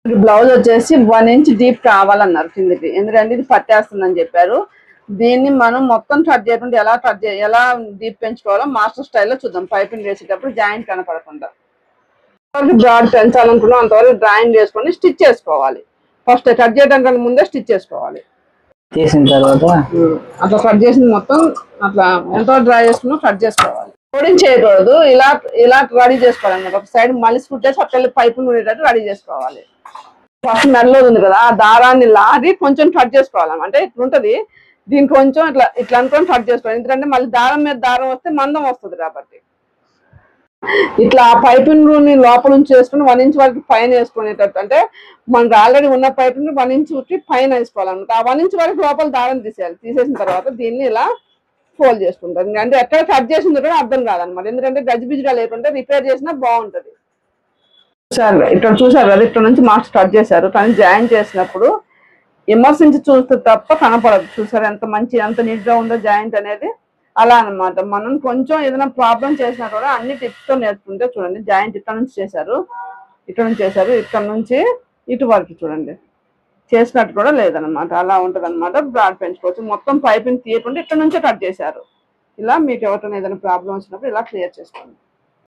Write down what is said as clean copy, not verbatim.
Blouse వచ్చేసి 1 inch deep కావాలన్నారు కిందకి, ఎందుకంటే ఇది పట్టేస్తుందని చెప్పారు. దీన్ని మనం మొత్తం కట్ చేయకుండా ఎలా డీప్ పెంచుకోవాలో మాస్టర్ స్టైల్లో చూద్దాం. పైపింగ్ వేసేటప్పుడు జాయింట్ కనపడకుండా బ్రాడ్ పెంచాలనుకున్నాం అంతవరకు డ్రాయింగ్ చేసుకొని స్టిచ్ చేసుకోవాలి. ఫస్ట్ కట్ చేయడానికి ముందే స్టిచ్ చేసుకోవాలి. చేసిన తర్వాత అట్లా కట్ చేసిన మొత్తం అట్లా ఎంత డ్రా చేసుకున్నా కట్ చేసుకోవాలి. కోడింగ్ చేయకూడదు, ఇలా రెడీ చేసుకోవాలన్నమాట. ఒక సైడ్ మలిసి కుట్టేసి అక్కడ పైపింగ్ ఉండేటట్టు రెడీ చేసుకోవాలి. ఫస్ట్ మెడలో ఉంది కదా, ఆ దారాన్ని లాగి కొంచెం కట్ చేసుకోవాలి. అంటే ఇట్లుంటది, దీన్ని కొంచెం ఇట్లా అనుకొని కట్ చేసుకోవాలి. ఎందుకంటే మళ్ళీ దారం మీద దారం వస్తే మందం వస్తుంది కాబట్టి. ఇట్లా పైపింగ్ ని లోపల నుంచి వేసుకుని 1 ఇంచ్ వరకు పైన వేసుకునేటట్టు, అంటే మనకు ఆల్రెడీ ఉన్న పైపింగ్ 1 ఇంచ్ పైన వేసుకోవాలన్నమాట. ఆ 1 ఇంచ్ వరకు లోపల దారం తీసేయాలి. తీసేసిన తర్వాత దీన్ని ఇలా ఫోల్డ్ చేసుకుంటారు. అంటే ఎక్కడ కట్ చేసిందో కూడా అర్థం కాదనమాట, ఎందుకంటే గజిబిజిగా లేకుంటే రిపేర్ చేసినా బాగుంటది. ఇక్కడ చూసారు కదా, ఇక్కడ నుంచి మాస్టర్ కట్ చేశారు, కానీ జాయిన్ చేసినప్పుడు విమర్శించి చూస్తే తప్ప కనపడదు. చూసారు ఎంత నీట్ గా ఉందో జాయింట్ అనేది. అలా అనమాట, మనం కొంచెం ఏదైనా ప్రాబ్లం చేసినా కూడా అన్ని టిప్స్ తో నేర్చుకుంటే. చూడండి, జాయింట్ ఇక్కడ నుంచి చేశారు, ఇక్కడ నుంచి ఇటు వరకు చూడండి, చేసినట్టు కూడా లేదనమాట. అలా ఉంటది అనమాట. బ్రాడ్ పెంచుకోవచ్చు. మొత్తం పైపింగ్ తీయకుండా ఇక్కడ నుంచే కట్ చేశారు. ఇలా మీకు ఎవరికైనా ఏదైనా ప్రాబ్లం వచ్చినప్పుడు ఇలా క్లియర్ చేసుకోండి.